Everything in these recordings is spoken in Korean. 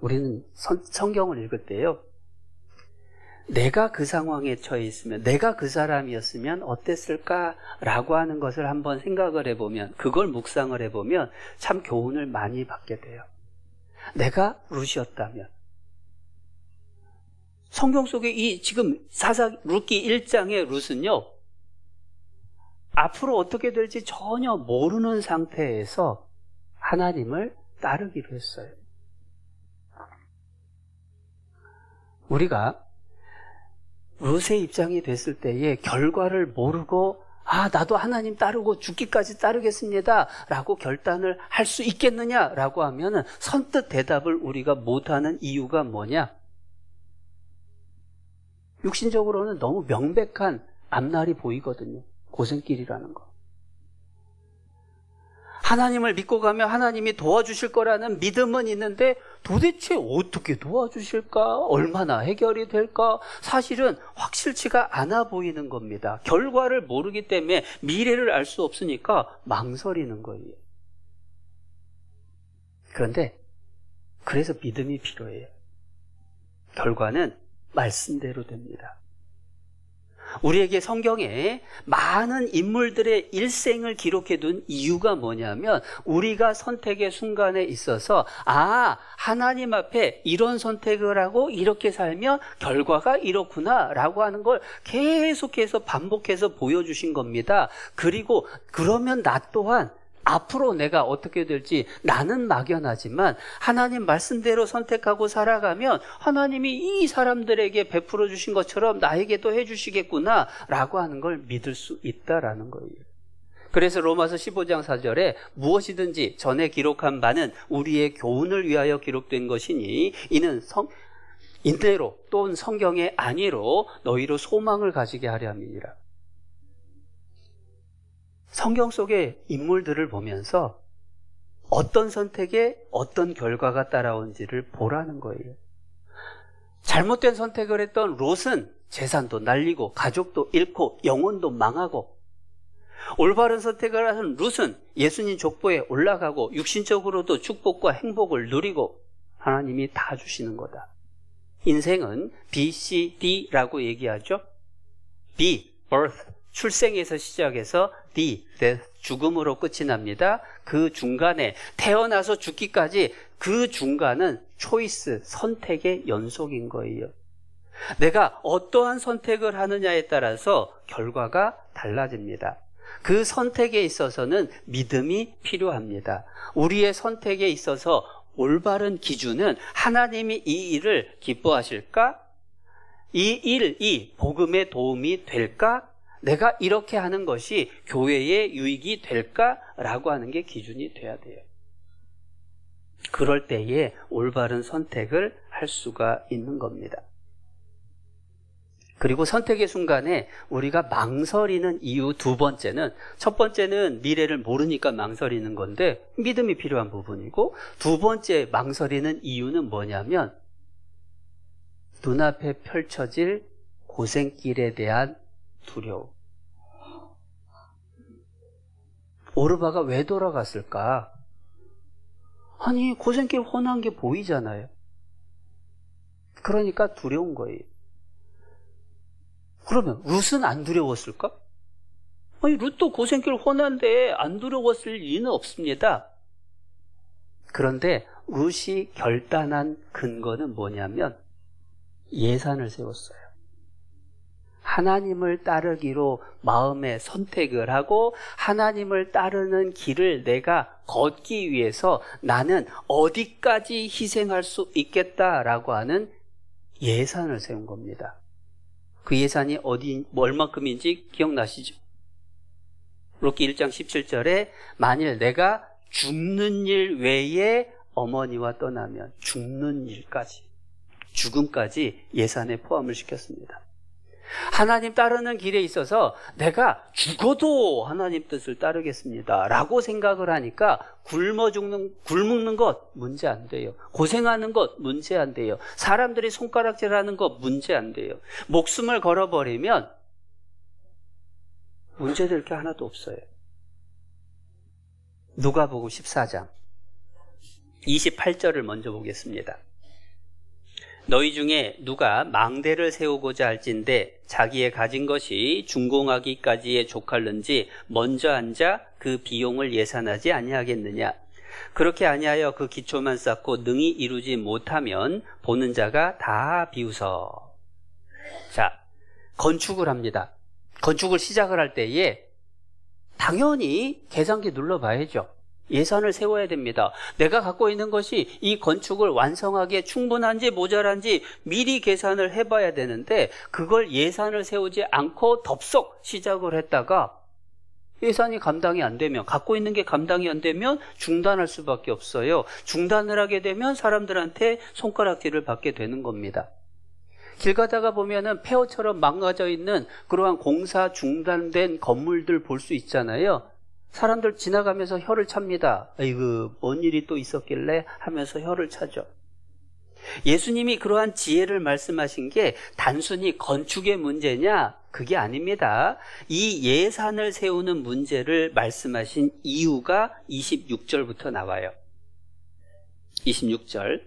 우리는 성경을 읽을 때요, 내가 그 상황에 처해 있으면, 내가 그 사람이었으면 어땠을까라고 하는 것을 한번 생각을 해보면, 그걸 묵상을 해보면 참 교훈을 많이 받게 돼요. 내가 룻이었다면, 성경 속에 이 지금 룻기 1장의 룻은요, 앞으로 어떻게 될지 전혀 모르는 상태에서 하나님을 따르기로 했어요. 우리가 룻의 입장이 됐을 때의 결과를 모르고 나도 하나님 따르고 죽기까지 따르겠습니다 라고 결단을 할 수 있겠느냐라고 하면 선뜻 대답을 우리가 못하는 이유가 뭐냐? 육신적으로는 너무 명백한 앞날이 보이거든요. 고생길이라는 거. 하나님을 믿고 가면 하나님이 도와주실 거라는 믿음은 있는데 도대체 어떻게 도와주실까? 얼마나 해결이 될까? 사실은 확실치가 않아 보이는 겁니다. 결과를 모르기 때문에 미래를 알 수 없으니까 망설이는 거예요. 그런데 그래서 믿음이 필요해요. 결과는 말씀대로 됩니다. 우리에게 성경에 많은 인물들의 일생을 기록해 둔 이유가 뭐냐면 우리가 선택의 순간에 있어서 하나님 앞에 이런 선택을 하고 이렇게 살면 결과가 이렇구나 라고 하는 걸 계속해서 반복해서 보여주신 겁니다. 그리고 그러면 나 또한 앞으로 내가 어떻게 될지 나는 막연하지만 하나님 말씀대로 선택하고 살아가면 하나님이 이 사람들에게 베풀어 주신 것처럼 나에게도 해주시겠구나 라고 하는 걸 믿을 수 있다라는 거예요. 그래서 로마서 15장 4절에 무엇이든지 전에 기록한 바는 우리의 교훈을 위하여 기록된 것이니 이는 인대로 또는 성경의 안위로 너희로 소망을 가지게 하려 함이니라. 성경 속의 인물들을 보면서 어떤 선택에 어떤 결과가 따라온지를 보라는 거예요. 잘못된 선택을 했던 롯은 재산도 날리고 가족도 잃고 영혼도 망하고, 올바른 선택을 한 룻은 예수님 족보에 올라가고 육신적으로도 축복과 행복을 누리고 하나님이 다 주시는 거다. 인생은 B, C, D라고 얘기하죠. B, birth, 출생에서 시작해서 D, death, 죽음으로 끝이 납니다. 그 중간에 태어나서 죽기까지 그 중간은 초이스, 선택의 연속인 거예요. 내가 어떠한 선택을 하느냐에 따라서 결과가 달라집니다. 그 선택에 있어서는 믿음이 필요합니다. 우리의 선택에 있어서 올바른 기준은 하나님이 이 일을 기뻐하실까? 이 일이 복음에 도움이 될까? 내가 이렇게 하는 것이 교회에 유익이 될까라고 하는 게 기준이 돼야 돼요. 그럴 때에 올바른 선택을 할 수가 있는 겁니다. 그리고 선택의 순간에 우리가 망설이는 이유 두 번째는, 첫 번째는 미래를 모르니까 망설이는 건데 믿음이 필요한 부분이고, 두 번째 망설이는 이유는 뭐냐면 눈앞에 펼쳐질 고생길에 대한 두려움. 오르바가 왜 돌아갔을까? 아니, 고생길 훤한 게 보이잖아요. 그러니까 두려운 거예요. 그러면 룻은 안 두려웠을까? 아니, 룻도 고생길 훤한데 안 두려웠을 리는 없습니다. 그런데 룻이 결단한 근거는 뭐냐면 예산을 세웠어요. 하나님을 따르기로 마음에 선택을 하고 하나님을 따르는 길을 내가 걷기 위해서 나는 어디까지 희생할 수 있겠다라고 하는 예산을 세운 겁니다. 그 예산이 얼마큼인지 기억나시죠? 룻기 1장 17절에 만일 내가 죽는 일 외에 어머니와 떠나면 죽는 일까지, 죽음까지 예산에 포함을 시켰습니다. 하나님 따르는 길에 있어서 내가 죽어도 하나님 뜻을 따르겠습니다 라고 생각을 하니까 굶는 것 문제 안 돼요. 고생하는 것 문제 안 돼요. 사람들이 손가락질하는 것 문제 안 돼요. 목숨을 걸어버리면 문제될 게 하나도 없어요. 누가복음 14장 28절을 먼저 보겠습니다. 너희 중에 누가 망대를 세우고자 할진대 자기의 가진 것이 준공하기까지에 족할는지 먼저 앉아 그 비용을 예산하지 아니하겠느냐. 그렇게 아니하여 그 기초만 쌓고 능히 이루지 못하면 보는 자가 다 비웃어. 자, 건축을 합니다. 건축을 시작을 할 때에 당연히 계산기 눌러봐야죠. 예산을 세워야 됩니다. 내가 갖고 있는 것이 이 건축을 완성하기에 충분한지 모자란지 미리 계산을 해봐야 되는데 그걸 예산을 세우지 않고 덥석 시작을 했다가 예산이 감당이 안 되면, 갖고 있는 게 감당이 안 되면 중단할 수밖에 없어요. 중단을 하게 되면 사람들한테 손가락질을 받게 되는 겁니다. 길 가다가 보면은 폐허처럼 망가져 있는 그러한 공사 중단된 건물들 볼 수 있잖아요. 사람들 지나가면서 혀를 찹니다. 아이고, 뭔 일이 또 있었길래 하면서 혀를 차죠. 예수님이 그러한 지혜를 말씀하신 게 단순히 건축의 문제냐? 그게 아닙니다. 이 예산을 세우는 문제를 말씀하신 이유가 26절부터 나와요. 26절.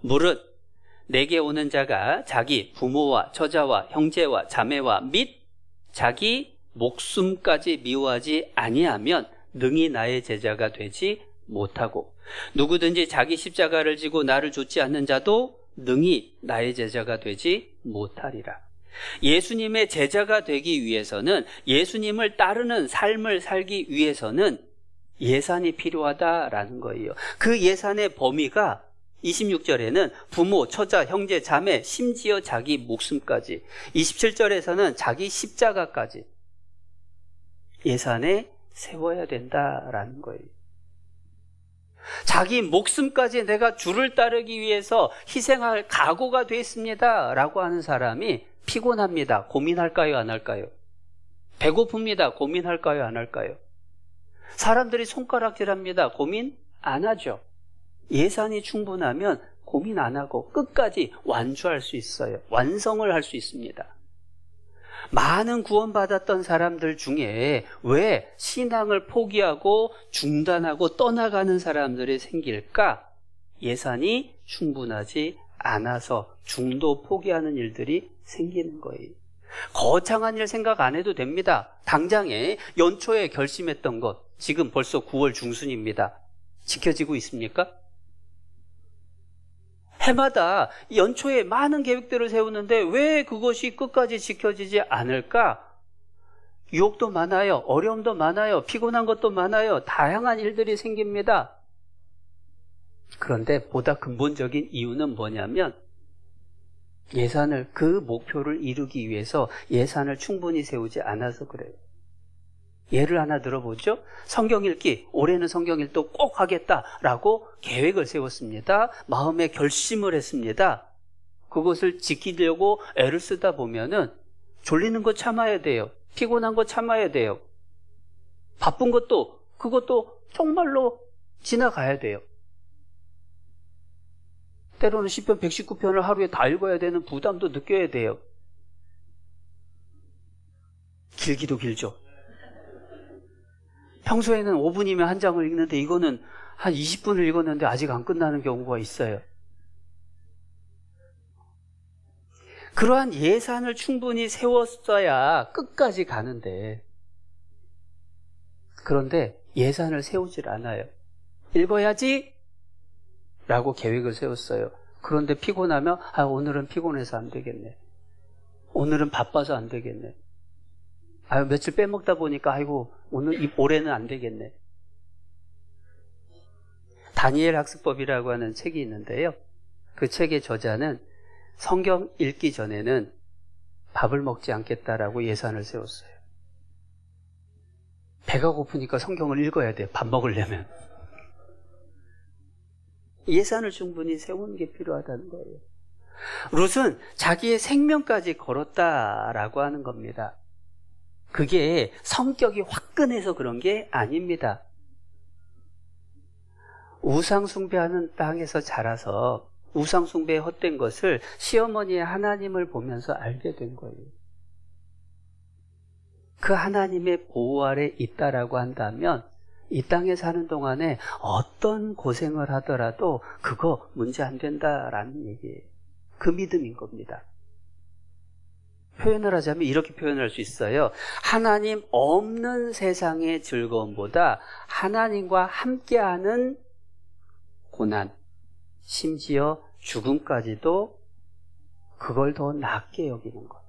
무릇 내게 오는 자가 자기 부모와 처자와 형제와 자매와 및 자기 목숨까지 미워하지 아니하면 능히 나의 제자가 되지 못하고 누구든지 자기 십자가를 지고 나를 좇지 않는 자도 능히 나의 제자가 되지 못하리라. 예수님의 제자가 되기 위해서는, 예수님을 따르는 삶을 살기 위해서는 예산이 필요하다라는 거예요. 그 예산의 범위가 26절에는 부모, 처자, 형제, 자매, 심지어 자기 목숨까지, 27절에서는 자기 십자가까지 예산에 세워야 된다라는 거예요. 자기 목숨까지 내가 주를 따르기 위해서 희생할 각오가 됐습니다 라고 하는 사람이 피곤합니다. 고민할까요? 안 할까요? 배고픕니다. 고민할까요? 안 할까요? 사람들이 손가락질합니다. 고민 안 하죠. 예산이 충분하면 고민 안 하고 끝까지 완주할 수 있어요. 완성을 할 수 있습니다. 많은 구원받았던 사람들 중에 왜 신앙을 포기하고 중단하고 떠나가는 사람들이 생길까? 예산이 충분하지 않아서 중도 포기하는 일들이 생기는 거예요. 거창한 일 생각 안 해도 됩니다. 당장에 연초에 결심했던 것, 지금 벌써 9월 중순입니다. 지켜지고 있습니까? 해마다 연초에 많은 계획들을 세우는데 왜 그것이 끝까지 지켜지지 않을까? 유혹도 많아요. 어려움도 많아요. 피곤한 것도 많아요. 다양한 일들이 생깁니다. 그런데 보다 근본적인 이유는 뭐냐면 예산을, 그 목표를 이루기 위해서 예산을 충분히 세우지 않아서 그래요. 예를 하나 들어보죠. 성경 읽기, 올해는 성경 읽기 꼭 하겠다라고 계획을 세웠습니다. 마음에 결심을 했습니다. 그것을 지키려고 애를 쓰다 보면은 졸리는 거 참아야 돼요. 피곤한 거 참아야 돼요. 바쁜 것도, 그것도 정말로 지나가야 돼요. 때로는 시편 119편을 하루에 다 읽어야 되는 부담도 느껴야 돼요. 길기도 길죠. 평소에는 5분이면 한 장을 읽는데 이거는 한 20분을 읽었는데 아직 안 끝나는 경우가 있어요. 그러한 예산을 충분히 세웠어야 끝까지 가는데, 그런데 예산을 세우질 않아요. 읽어야지 라고 계획을 세웠어요. 그런데 피곤하면 오늘은 피곤해서 안 되겠네. 오늘은 바빠서 안 되겠네. 며칠 빼먹다 보니까 올해는 안 되겠네. 다니엘 학습법이라고 하는 책이 있는데요. 그 책의 저자는 성경 읽기 전에는 밥을 먹지 않겠다라고 예산을 세웠어요. 배가 고프니까 성경을 읽어야 돼요. 밥 먹으려면. 예산을 충분히 세우는 게 필요하다는 거예요. 룻은 자기의 생명까지 걸었다라고 하는 겁니다. 그게 성격이 화끈해서 그런 게 아닙니다. 우상숭배하는 땅에서 자라서 우상숭배에 헛된 것을 시어머니의 하나님을 보면서 알게 된 거예요. 그 하나님의 보호 아래 있다라고 한다면 이 땅에 사는 동안에 어떤 고생을 하더라도 그거 문제 안 된다라는 얘기예요. 그 믿음인 겁니다. 표현을 하자면 이렇게 표현할 수 있어요. 하나님 없는 세상의 즐거움보다 하나님과 함께하는 고난, 심지어 죽음까지도 그걸 더 낫게 여기는 것.